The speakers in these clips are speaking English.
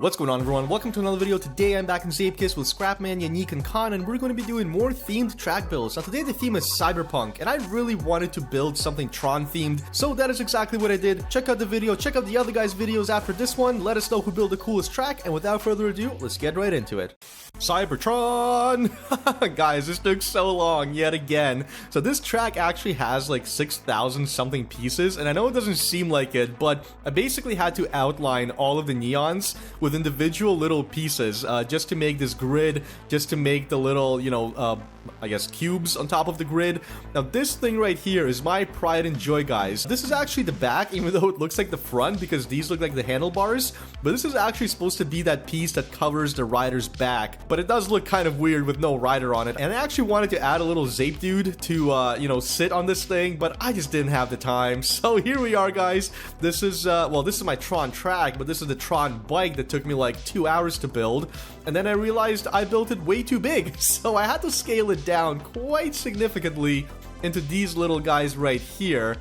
What's going on, everyone? Welcome to another video. Today I'm back in Zeepkist with Scrapman, Yannick, and Khan, and we're going to be doing more themed track builds. Now today the theme is Cyberpunk, and I really wanted to build something Tron themed, so that is exactly what I did. Check out the video, check out the other guys' videos after this one, let us know who built the coolest track, and without further ado, let's get right into it. Cybertron! Guys, this took so long, yet again. So this track actually has like 6,000 something pieces, and I know it doesn't seem like it, but I basically had to outline all of the neons with individual little pieces just to make this grid, just to make the little, I guess cubes on top of the grid. Now this thing right here is my pride and joy, guys. This is actually the back, even though it looks like the front because these look like the handlebars, but this is actually supposed to be that piece that covers the rider's back, but it does look kind of weird with no rider on it. And I actually wanted to add a little Zape dude to sit on this thing, but I just didn't have the time. So here we are, guys. This is this is my Tron track, but this is the Tron bike that took me like 2 hours to build, and then I realized I built it way too big, so I had to scale it down quite significantly into these little guys right here,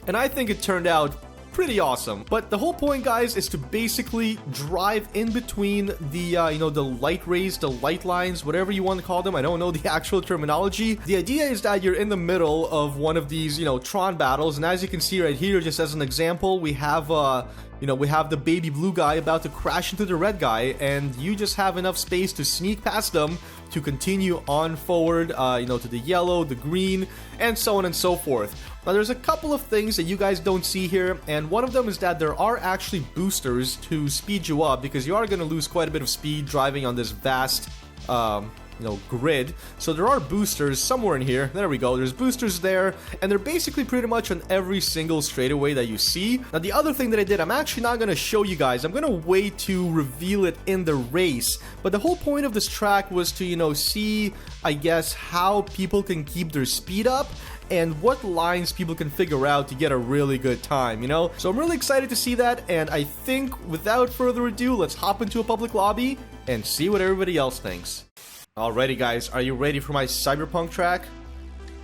and I think it turned out pretty awesome. But the whole point, guys, is to basically drive in between the the light rays, the light lines, whatever you want to call them. I don't know the actual terminology. The idea is that you're in the middle of one of these Tron battles, and as you can see right here, just as an example, we have we have the baby blue guy about to crash into the red guy, and you just have enough space to sneak past them to continue on forward, to the yellow, the green, and so on and so forth. Now, there's a couple of things that you guys don't see here, and one of them is that there are actually boosters to speed you up, because you are going to lose quite a bit of speed driving on this vast grid. So there are boosters somewhere in here. There we go. There's boosters there, and they're basically pretty much on every single straightaway that you see. Now, the other thing that I did, I'm actually not going to show you guys. I'm going to wait to reveal it in the race. But the whole point of this track was to, see, I guess, how people can keep their speed up and what lines people can figure out to get a really good time, So I'm really excited to see that, and I think, without further ado, let's hop into a public lobby and see what everybody else thinks. Alrighty, guys, are you ready for my Cyberpunk track?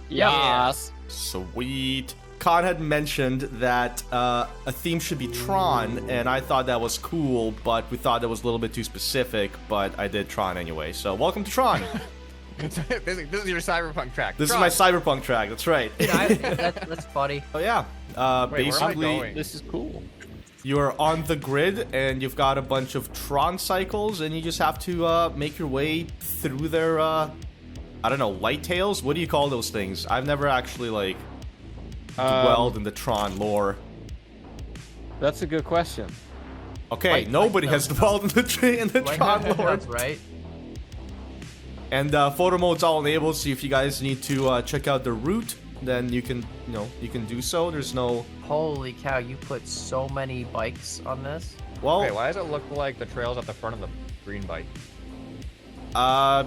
Yes. Sweet. Khan had mentioned that a theme should be Tron, and I thought that was cool, but we thought that was a little bit too specific, but I did Tron anyway, so welcome to Tron. This is your Cyberpunk track. This is my Cyberpunk track, that's right. That's funny. Oh yeah, Wait, basically, where am I going? This is cool. you're on the grid, and you've got a bunch of Tron cycles, and you just have to make your way through their, I don't know, light tails? What do you call those things? I've never actually, dwelled in the Tron lore. That's a good question. Okay, nobody has dwelled in the Tron lore. That's right. And photo mode's all enabled, so if you guys need to check out the route, then you can, you can do so. There's no... Holy cow, you put so many bikes on this? Well... Wait, why does it look like the trail's at the front of the green bike?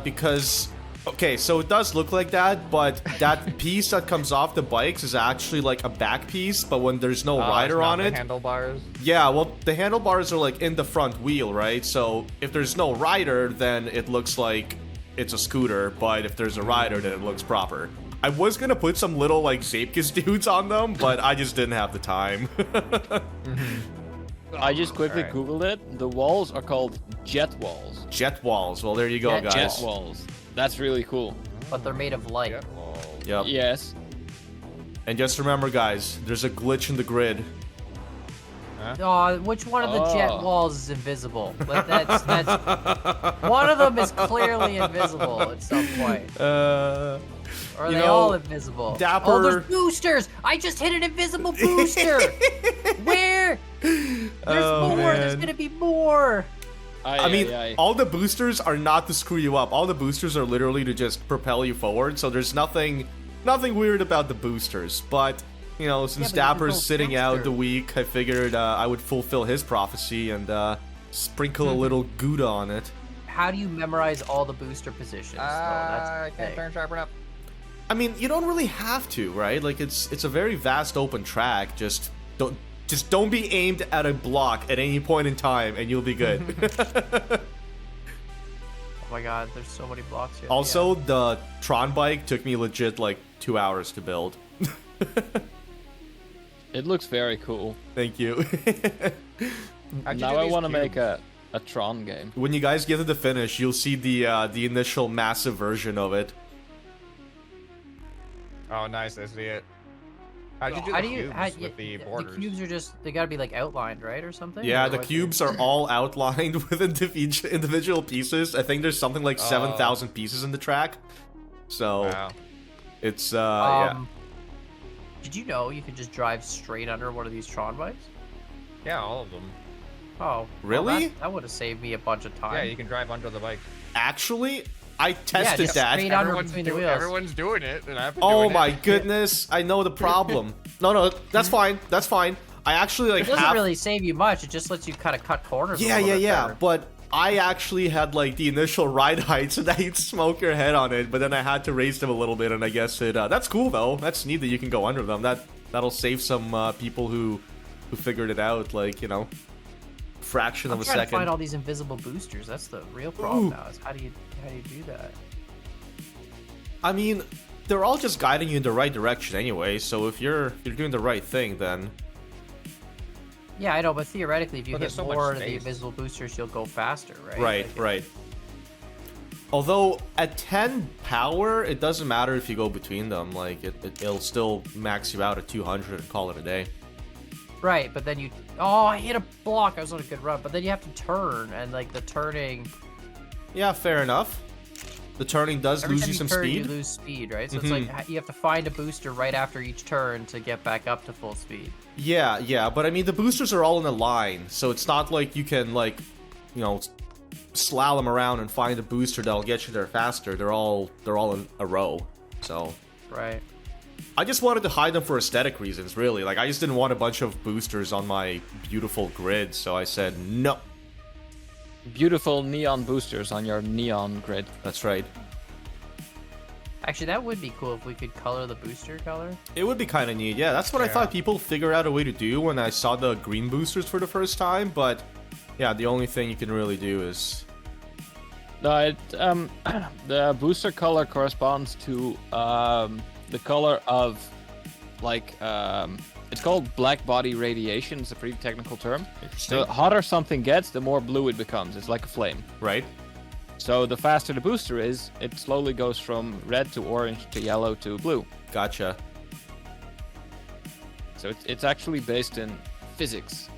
Because... Okay, so it does look like that, but that piece that comes off the bikes is actually like a back piece, but when there's no rider on it... handlebars? Yeah, well, the handlebars are like in the front wheel, right? So if there's no rider, then it looks like it's a scooter, but if there's a rider, then it looks proper. I was gonna put some little like Zeepkist dudes on them, but I just didn't have the time. I just quickly Googled it. The walls are called jet walls. Jet walls. Well, there you go, guys. Jet walls. That's really cool. But they're made of light. Yep. Yes. And just remember, guys, there's a glitch in the grid. Oh, which one of the jet walls is invisible? Like that's one of them is clearly invisible at some point. Or are they all invisible? Dapper... Oh, there's boosters! I just hit an invisible booster! Where? There's more! Man. There's gonna be more! I mean, all the boosters are not to screw you up. All the boosters are literally to just propel you forward, so there's nothing weird about the boosters. But, since Dapper's sitting out the week, I figured I would fulfill his prophecy and sprinkle a little Gouda on it. How do you memorize all the booster positions? I can't turn sharpen up. I mean, you don't really have to, right? Like, it's a very vast open track. Just don't be aimed at a block at any point in time, and you'll be good. Oh my god, there's so many blocks here. Also, the Tron bike took me legit like 2 hours to build. It looks very cool. Thank you. How'd you Now do I these want to make cubes? a Tron game. When you guys get to the finish, you'll see the initial massive version of it. Oh, nice. I see it. How'd you do How the do you? cubes with the borders? The cubes are just—they gotta be like outlined, right, or something? Yeah, Or the what's cubes are all outlined with individual pieces. I think there's something like 7,000 pieces in the track. So Wow. it's yeah. Did you know you could just drive straight under one of these Tron bikes? Yeah, all of them. Oh, well, Really? that would have saved me a bunch of time. Yeah, you can drive under the bike. Actually, I tested just that. straight under between the wheels. Everyone's doing it, and I've been Oh doing my it. goodness! I know the problem. No, that's fine. That's fine. I actually like It doesn't have. really save you much. It just lets you kind of cut corners. Yeah, a little bit yeah. better. But I actually had like the initial ride heights, and I'd smoke your head on it. But then I had to raise them a little bit, and I guess it. That's cool though. That's neat that you can go under them. That'll save some people who figured it out. Like, you know, fraction I'm of a trying to second. find all these invisible boosters. That's the real problem now. Is how do you do that? I mean, they're all just guiding you in the right direction anyway. So if you're doing the right thing, then Yeah, I know, but theoretically, if you But hit there's so much more of the space. invisible boosters, you'll go faster, right? right, Like, right. Although at 10 power, it doesn't matter if you go between them. Like it'll still max you out at 200 and call it a day. Right, but then you... Oh, I hit a block. I was on a good run. But then you have to turn, and, like, the turning... Yeah, fair enough. The turning does Every lose time you you some turn, speed. you lose speed, right? So it's like you have to find a booster right after each turn to get back up to full speed. Yeah, but I mean the boosters are all in a line, so it's not like you can like, you know, slalom around and find a booster that'll get you there faster. They're all in a row. So Right. I just wanted to hide them for aesthetic reasons, really. Like I just didn't want a bunch of boosters on my beautiful grid, so I said no. Beautiful neon boosters on your neon grid. That's right. Actually, that would be cool if we could color the booster color. It would be kind of neat. Yeah, that's what I thought people figured out a way to do when I saw the green boosters for the first time, but yeah, the only thing you can really do is No, the booster color corresponds to the color of, like, it's called black body radiation. It's a pretty technical term. interesting, The hotter something gets, the more blue it becomes. It's like a flame. right? So the faster the booster is, it slowly goes from red to orange to yellow to blue. Gotcha. So it's actually based in physics.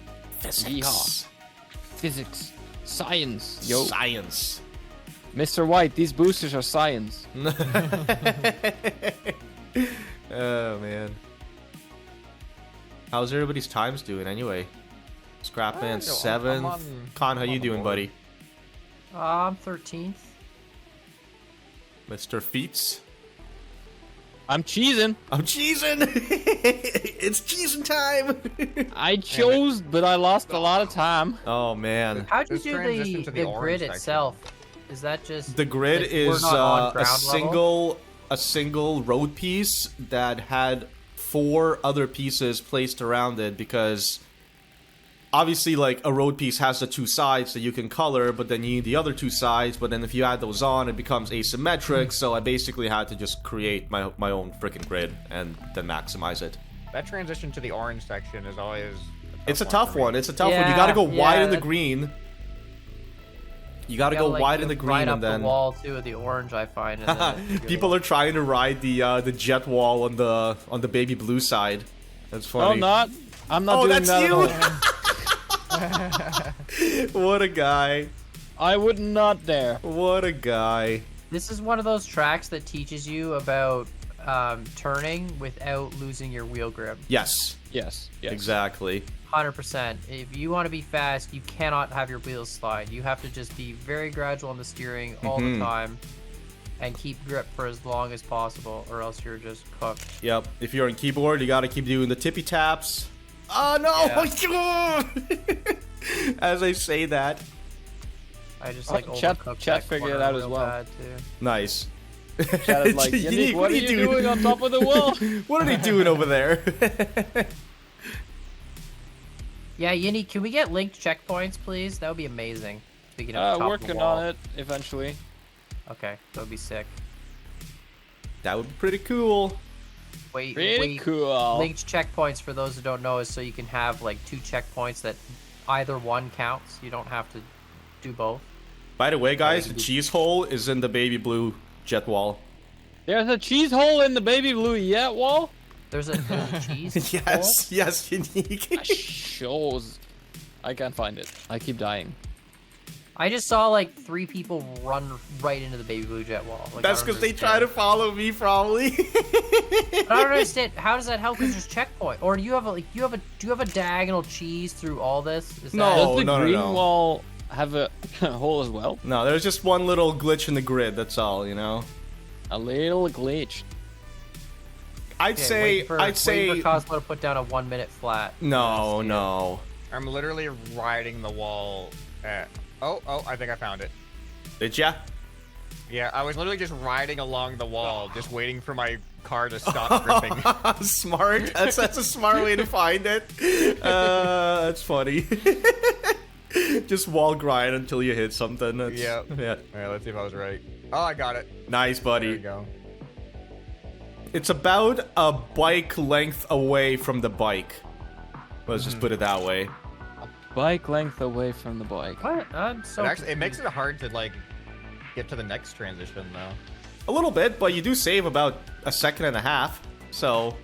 Yeehaw. Physics. Science. Yo. Science. Mr. White, these boosters are science. Oh man. How's everybody's times doing anyway? Scrapman 7th. Con, how you doing, buddy? I'm 13th. Mr. Feats? I'm cheesing. I'm cheesing! It's cheesing time! I chose, but I lost a lot of time. Oh man. How'd you This do transition to the the orange grid section. itself? Is that just The grid like, we're is not on a ground level? single road piece that had 4 other pieces placed around it, because obviously like a road piece has the 2 sides that you can color, but then you need the other 2 sides, but then if you add those on it becomes asymmetric. So I basically had to just create my own freaking grid and then maximize it. That transition to the orange section is always. It's a tough for me. one. It's a tough one. You Yeah, gotta go wide in the that- green. You gotta Yeah, go like, wide you in the ride green, up and then the wall too, the orange I find. And then people are trying to ride the jet wall on the baby blue side. That's No, funny. I'm not. I'm not Oh, doing that's that you? at all. What a guy! I would not dare. What a guy! This is one of those tracks that teaches you about turning without losing your wheel grip. Yes, Yes. Yes. exactly. 100%. If you want to be fast, you cannot have your wheels slide. You have to just be very gradual on the steering all the time and keep grip for as long as possible, or else you're just cooked. Yep. If you're on keyboard, you gotta keep doing the tippy taps. Oh no! As I say that, I just Oh, like Chet- overcooked Chet that figured it corner out as real well. bad, too. nice. Chat is like, Yannick, Yannick, what are you doing on top of the wall? What are they doing over there? Yeah, Yinny, can we get linked checkpoints, please? That would be amazing. Speaking of top of the Working wall. on it eventually. Okay, that would be sick. That would be pretty cool. Wait, Pretty cool. Linked checkpoints, for those who don't know, is so you can have like 2 checkpoints that either one counts. You don't have to do both. By the way, guys, the cheese hole is in the baby blue jet wall. There's a cheese hole in the baby blue jet wall? There's a cheese Yes, hole? yes, unique. Shows. I can't find it. I keep dying. I just saw like 3 people run right into the baby blue jet wall. Like, That's because they try to follow me, probably. But I don't understand. How does that help? Because there's checkpoint. Or do you have do you have a diagonal cheese through all this? Is No. that... Does the no, green no. wall have a hole as well? No, there's just one little glitch in the grid. That's all, you know. A little glitch. I'd say wait for Kosmo to put down a 1-minute flat. no, no. I'm literally riding the wall at... Oh, I think I found it. Did ya? Yeah, I was literally just riding along the wall, just waiting for my car to stop gripping. Smart. That's a smart way to find it. That's funny. Just wall grind until you hit something. That's, Yeah. Yeah. Alright, let's see if I was right. Oh, I got it. Nice, There buddy. we go. It's about a bike length away from the bike. Let's just put it that way. Bike length away from the bike. What? I'm so. It makes it hard to like get to the next transition though. A little bit, but you do save about a second and a half. So,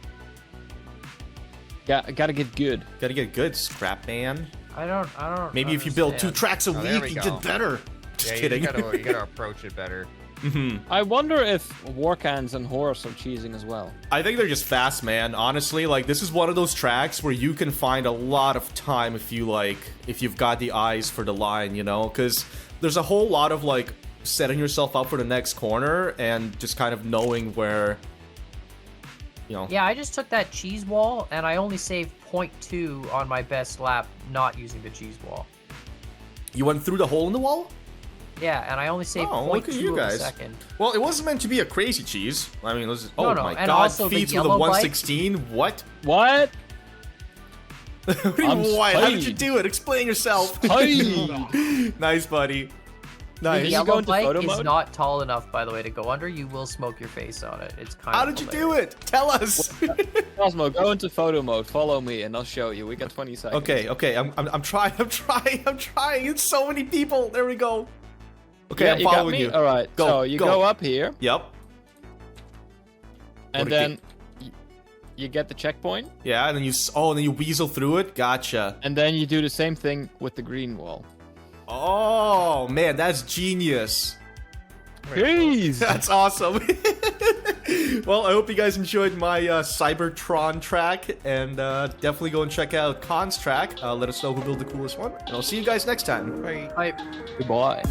Gotta get good. gotta get good, scrap man. I don't. Maybe if you build 2 understand. tracks a Oh, there week, we you go. did better. Just Yeah, kidding. you gotta approach it better. I wonder if Warcans and Horse are cheesing as well. I think they're just fast, man. Honestly, like, this is one of those tracks where you can find a lot of time if you've got the eyes for the line, you know? Because there's a whole lot of, like, setting yourself up for the next corner and just kind of knowing where, you know. Yeah, I just took that cheese wall and I only saved 0.2 on my best lap not using the cheese wall. You went through the hole in the wall? Yeah, and I only saved Oh, 0.2 look at you of a guys. second. Well, it wasn't meant to be a crazy cheese. I mean, oh no, my and god, also the feats with a yellow bike- 116? What? What? What do you I'm what? How did you spade. do it? Explain yourself. Hey! Nice, buddy. The Nice. you yellow go into bike photo is mode? not tall enough, by the way, to go under. You will smoke your face on it. It's kind How of did you do it? Tell us. Cosmo, go into photo mode. Follow me, and I'll show you. We got 20 seconds. Okay, I'm trying. It's so many people. There we go. Okay, Yeah, I'm you got following me? you. All right. Go, so you go. go up here, Yep. and What a then you get the checkpoint, Yeah, and then you weasel through it. Gotcha. and then you do the same thing with the green wall. Oh man, that's genius. Jeez! That's awesome. Well, I hope you guys enjoyed my Cybertron track, and definitely go and check out Khan's track. Let us know who built the coolest one, and I'll see you guys next time. Right. I, Goodbye.